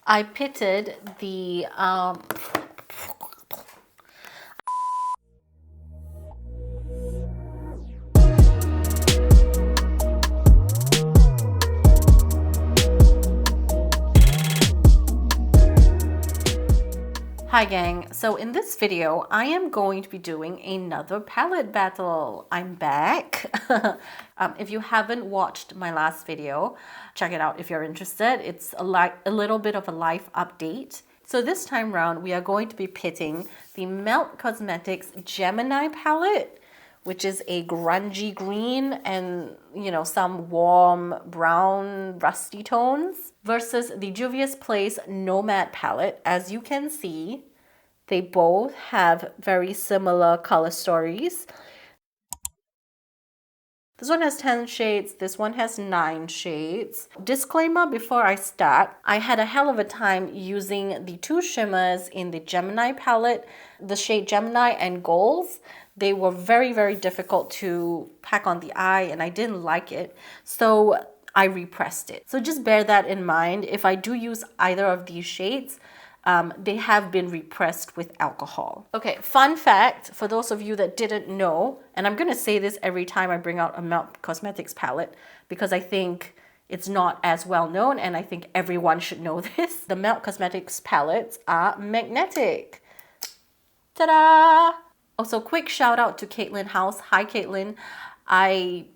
I pitted the Hi gang, so in this video I am going to be doing another palette battle. I'm back. If you haven't watched my last video, check it out if you're interested. It's a little bit of a life update. So this time round we are going to be pitting the Melt Cosmetics Gemini palette, which is a grungy green and, you know, some warm brown rusty tones, versus the Juvia's Place Nomad palette. As you can see, they both have very similar color stories. This one has 10 shades, this one has 9 shades. Disclaimer before I start, I had a hell of a time using the two shimmers in the Gemini palette, the shade Gemini and Golds. They were very, very difficult to pack on the eye and I didn't like it. So I repressed it. So just bear that in mind. If I do use either of these shades, they have been repressed with alcohol. Okay, fun fact for those of you that didn't know, and I'm going to say this every time I bring out a Melt Cosmetics palette because I think it's not as well known and I think everyone should know this. The Melt Cosmetics palettes are magnetic. Ta-da! Also, quick shout out to Katelyn House. Hi Katelyn. I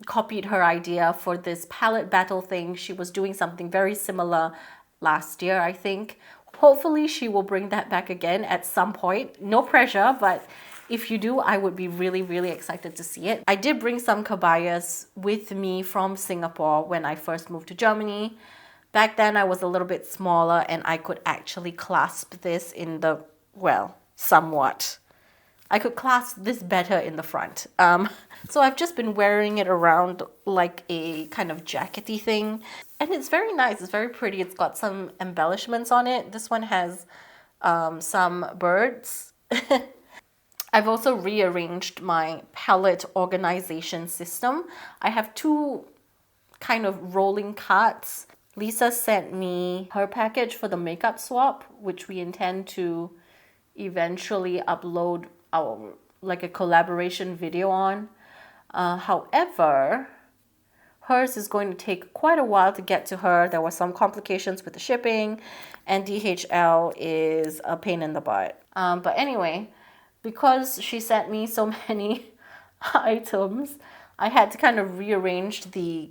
copied her idea for this palette battle thing. She was doing something very similar last year, I think. Hopefully she will bring that back again at some point. No pressure, but if you do, I would be really, really excited to see it. I did bring some kabayas with me from Singapore when I first moved to Germany. Back then I was a little bit smaller and I could actually clasp this in the, well, somewhat. I could clasp this better in the front. So I've just been wearing it around like a kind of jackety thing. And it's very nice. It's very pretty. It's got some embellishments on it. This one has some birds. I've also rearranged my palette organization system. I have two kind of rolling carts. Lisa sent me her package for the makeup swap, which we intend to eventually upload our like a collaboration video on. However, hers is going to take quite a while to get to her. There were some complications with the shipping and DHL is a pain in the butt. But anyway, because she sent me so many items, I had to kind of rearrange the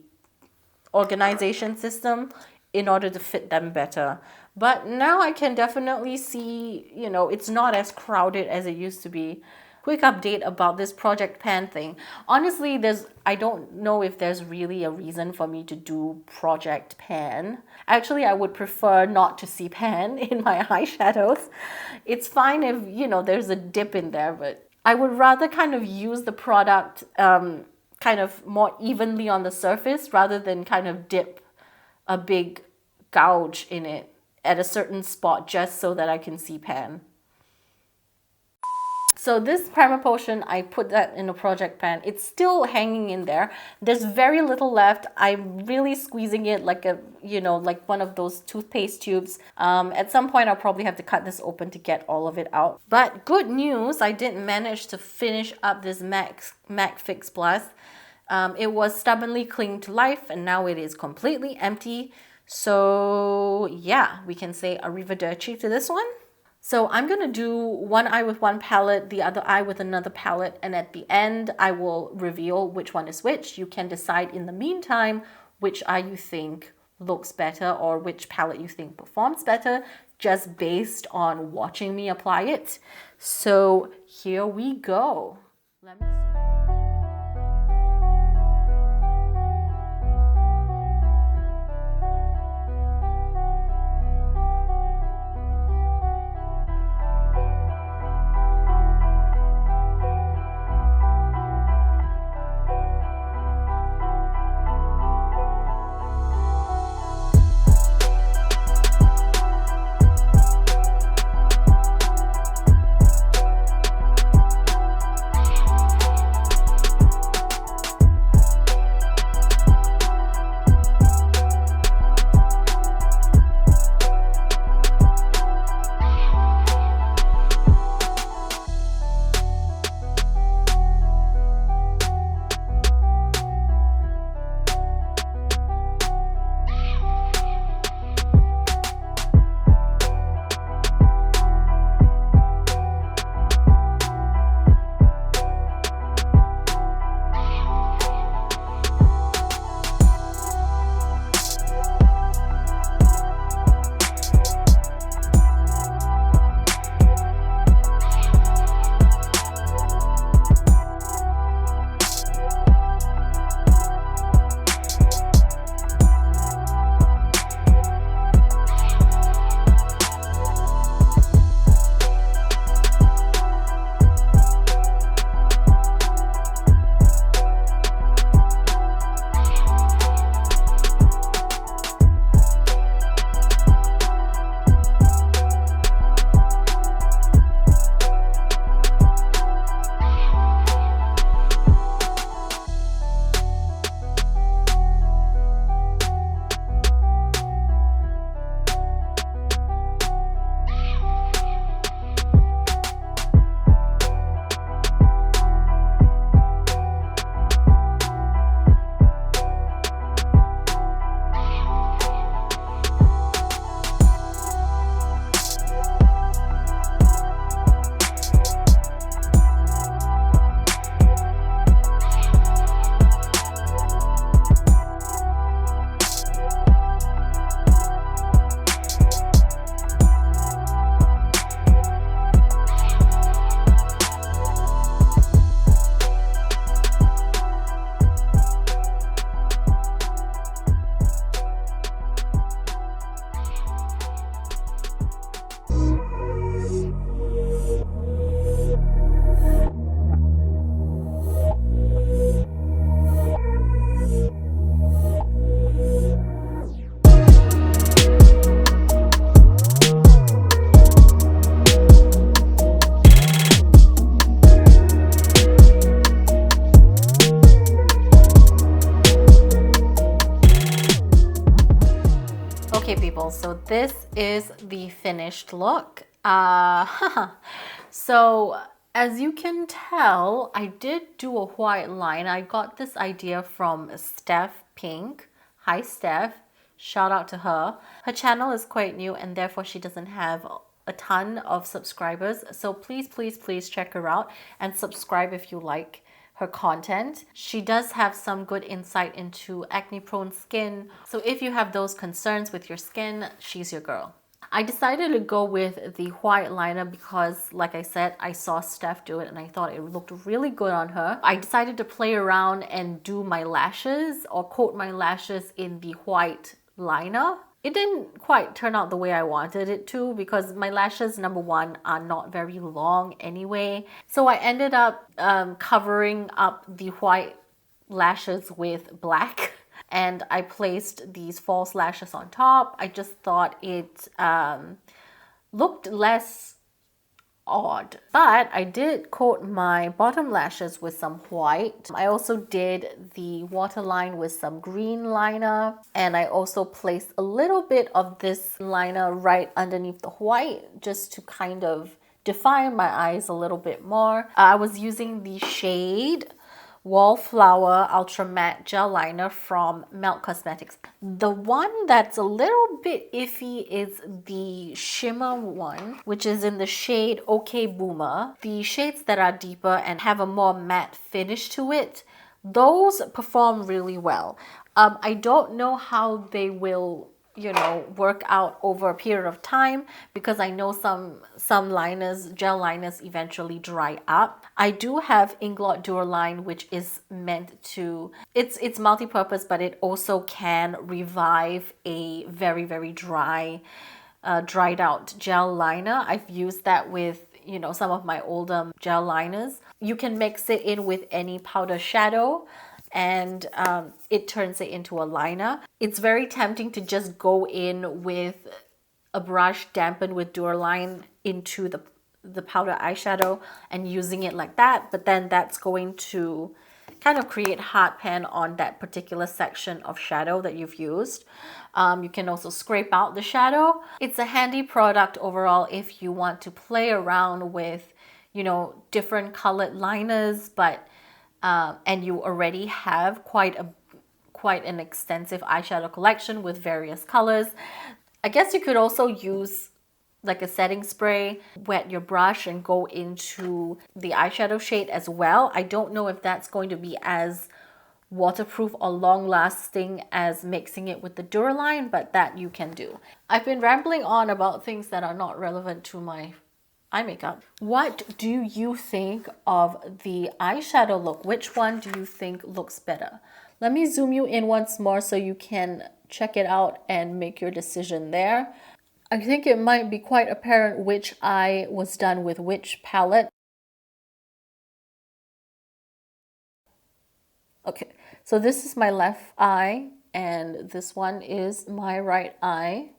organization system in order to fit them better. But now I can definitely see, you know, it's not as crowded as it used to be. Quick update about this project pan thing. Honestly, I don't know if there's really a reason for me to do project pan. Actually, I would prefer not to see pan in my eyeshadows. It's fine if, you know, there's a dip in there, but I would rather kind of use the product kind of more evenly on the surface rather than kind of dip a big gouge in it at a certain spot just so that I can see pan. So this primer potion, I put that in a project pan. It's still hanging in there. There's very little left. I'm really squeezing it like a, you know, like one of those toothpaste tubes. At some point, I'll probably have to cut this open to get all of it out. But good news, I did manage to finish up this MAC Fix Plus. It was stubbornly clinging to life and now it is completely empty. So yeah, we can say arrivederci to this one. So I'm going to do one eye with one palette, the other eye with another palette, and at the end I will reveal which one is which. You can decide in the meantime which eye you think looks better or which palette you think performs better, just based on watching me apply it. So here we go. Let me So this is the finished look. So as you can tell, I did do a white line. I got this idea from Stef Pink. Hi Stef, shout out to her. Her channel is quite new and therefore she doesn't have a ton of subscribers. So please, please, please check her out and subscribe if you like her content. She does have some good insight into acne prone skin. So if you have those concerns with your skin, she's your girl. I decided to go with the white liner because, like I said, I saw Steph do it and I thought it looked really good on her. I decided to play around and do my lashes or coat my lashes in the white liner. It didn't quite turn out the way I wanted it to because my lashes, number one, are not very long anyway. So I ended up covering up the white lashes with black. And I placed these false lashes on top. I just thought it looked less odd. But I did coat my bottom lashes with some white. I also did the waterline with some green liner. And I also placed a little bit of this liner right underneath the white just to kind of define my eyes a little bit more. I was using the shade Wallflower Ultra Matte Gel Liner from Melt Cosmetics. The one that's a little bit iffy is the shimmer one, which is in the shade OK Boomer. The shades that are deeper and have a more matte finish to it, those perform really well. I don't know how they will, you know, work out over a period of time because I know some liners, gel liners, eventually dry up. I do have Inglot Duraline, which is meant to, it's multi-purpose, but it also can revive a very, very dry, dried out gel liner. I've used that with, you know, some of my older gel liners. You can mix it in with any powder shadow and it turns it into a liner. It's very tempting to just go in with a brush dampened with Duraline into the powder eyeshadow and using it like that, but then that's going to kind of create hard pan on that particular section of shadow that you've used. You can also scrape out the shadow. It's a handy product overall if you want to play around with, you know, different colored liners, but and you already have quite an extensive eyeshadow collection with various colors. I guess you could also use like a setting spray, wet your brush and go into the eyeshadow shade as well. I don't know if that's going to be as waterproof or long lasting as mixing it with the Duraline, but that you can do. I've been rambling on about things that are not relevant to my eye makeup. What do you think of the eyeshadow look? Which one do you think looks better? Let me zoom you in once more so you can check it out and make your decision there. I think it might be quite apparent which eye was done with which palette. Okay, so this is my left eye and this one is my right eye.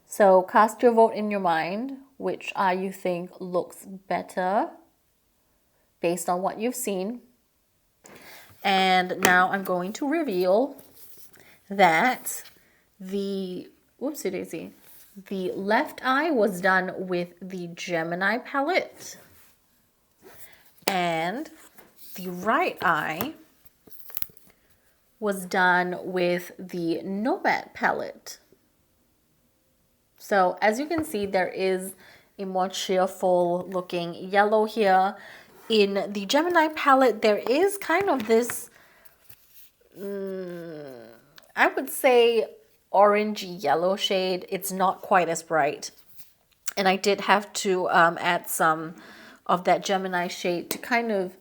So cast your vote in your mind, which eye you think looks better based on what you've seen. And now I'm going to reveal that the, whoopsie daisy, the left eye was done with the Gemini palette and the right eye was done with the Nomad palette. So as you can see, there is a more cheerful looking yellow here. In the Gemini palette, there is kind of this, I would say, orangey yellow shade. It's not quite as bright. And I did have to add some of that Gemini shade to kind of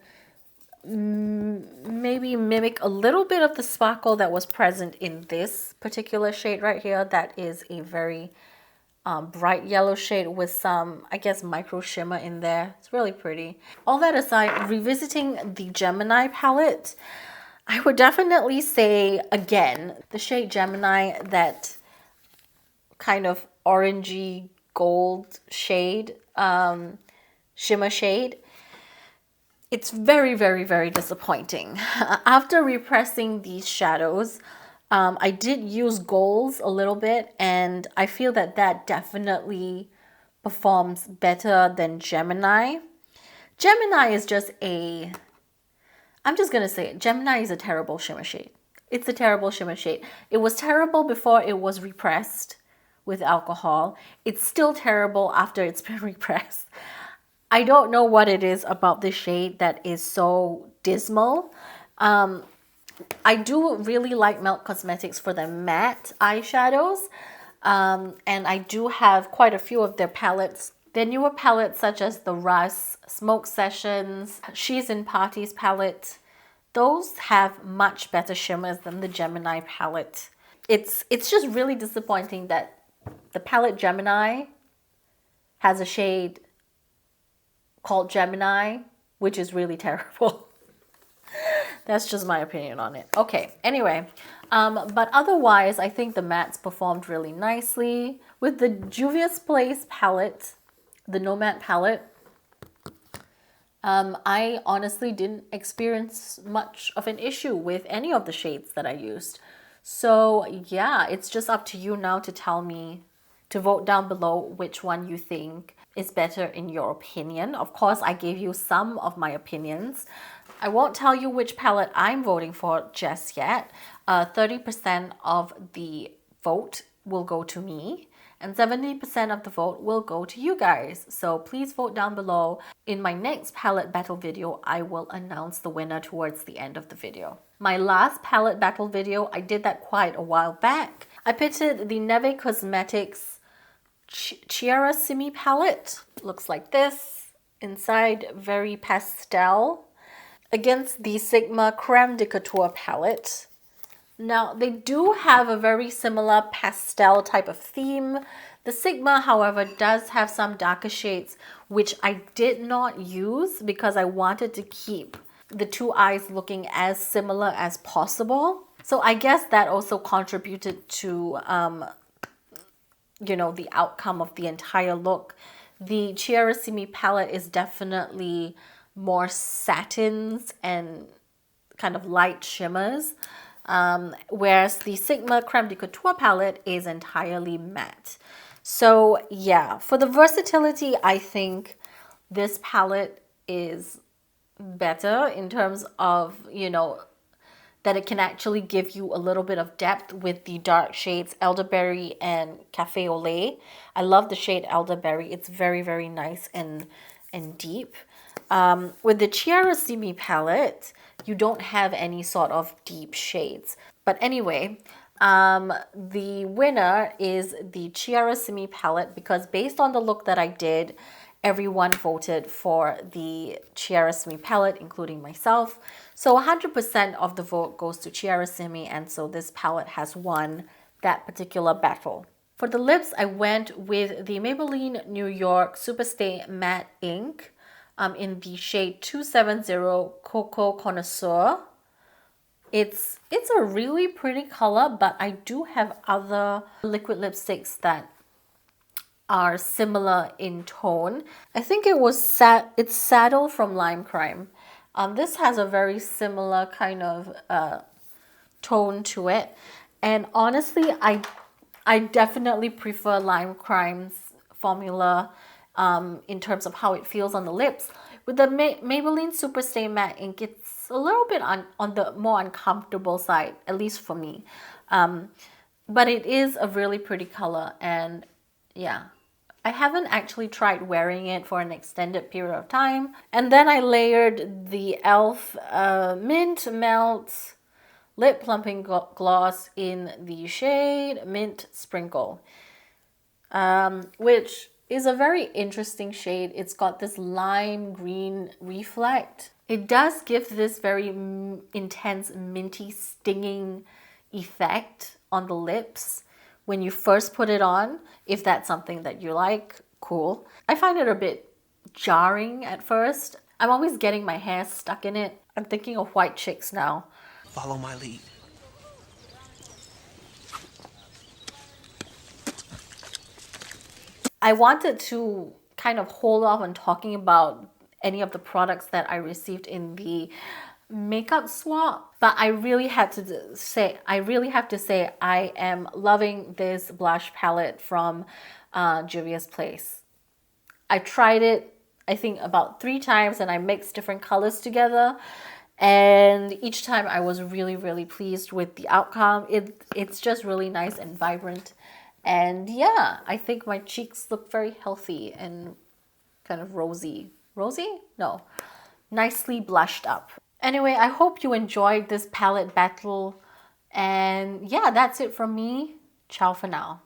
maybe mimic a little bit of the sparkle that was present in this particular shade right here. That is a very bright yellow shade with some, I guess, micro shimmer in there. It's really pretty. All that aside, revisiting the Gemini palette, I would definitely say, again, the shade Gemini, that kind of orangey gold shade, shimmer shade, it's very, very, very disappointing. After repressing these shadows, I did use golds a little bit, and I feel that that definitely performs better than Gemini. Gemini is just a, I'm just going to say it, Gemini is a terrible shimmer shade. It's a terrible shimmer shade. It was terrible before it was repressed with alcohol. It's still terrible after it's been repressed. I don't know what it is about this shade that is so dismal. I do really like Melt Cosmetics for their matte eyeshadows. And I do have quite a few of their palettes. Their newer palettes such as the Russ, Smoke Sessions, She's in Parties palette, those have much better shimmers than the Gemini palette. It's just really disappointing that the palette Gemini has a shade called Gemini, which is really terrible. That's just my opinion on it. Okay, anyway, but otherwise, I think the mattes performed really nicely. With the Juvia's Place palette, the Nomad palette, I honestly didn't experience much of an issue with any of the shades that I used. So yeah, it's just up to you now to tell me, to vote down below which one you think is better in your opinion. Of course, I gave you some of my opinions. I won't tell you which palette I'm voting for just yet. 30% of the vote will go to me, and 70% of the vote will go to you guys. So please vote down below. In my next palette battle video, I will announce the winner towards the end of the video. My last palette battle video, I did that quite a while back. I pitted the Neve Cosmetics Chiara Simi palette. Looks like this. Inside, very pastel, against the Sigma Creme de Couture palette. Now, they do have a very similar pastel type of theme. The Sigma, however, does have some darker shades, which I did not use because I wanted to keep the two eyes looking as similar as possible. So I guess that also contributed to, you know, the outcome of the entire look. The Chiara Simi palette is definitely more satins and kind of light shimmers, whereas the Sigma Creme de Couture palette is entirely matte. So yeah, for the versatility, I think this palette is better in terms of, you know, that it can actually give you a little bit of depth with the dark shades Elderberry and Cafe au Lait. I love the shade Elderberry. It's very, very nice and deep. With the Chiara Simi palette, you don't have any sort of deep shades. But anyway, the winner is the Chiara Simi palette because based on the look that I did, everyone voted for the Chiara Simi palette, including myself. So 100% of the vote goes to Chiara Simi, and so this palette has won that particular battle. For the lips, I went with the Maybelline New York Superstay Matte Ink in the shade 270 Cocoa Connoisseur. It's a really pretty color, but I do have other liquid lipsticks that are similar in tone. I think it was it's Saddle from Lime Crime. This has a very similar kind of tone to it, and honestly, I definitely prefer Lime Crime's formula in terms of how it feels on the lips. With the Maybelline Superstay Matte Ink, it's a little bit on the more uncomfortable side, at least for me. But it is a really pretty color, and yeah. I haven't actually tried wearing it for an extended period of time. And then I layered the e.l.f. Mint Melt Lip Plumping Gloss in the shade Mint Sprinkle, which is a very interesting shade. It's got this lime green reflect. It does give this very intense minty stinging effect on the lips when you first put it on. If that's something that you like, cool. I find it a bit jarring at first. I'm always getting my hair stuck in it. I'm thinking of White Chicks now. Follow my lead. I wanted to kind of hold off on talking about any of the products that I received in the makeup swap, but I really have to say I am loving this blush palette from Juvia's Place. I tried it, I think about 3 times, and I mixed different colors together, and each time I was really, really pleased with the outcome. It's just really nice and vibrant, and yeah, I think my cheeks look very healthy and kind of rosy. No, nicely blushed up. Anyway, I hope you enjoyed this palette battle, and yeah, that's it from me. Ciao for now.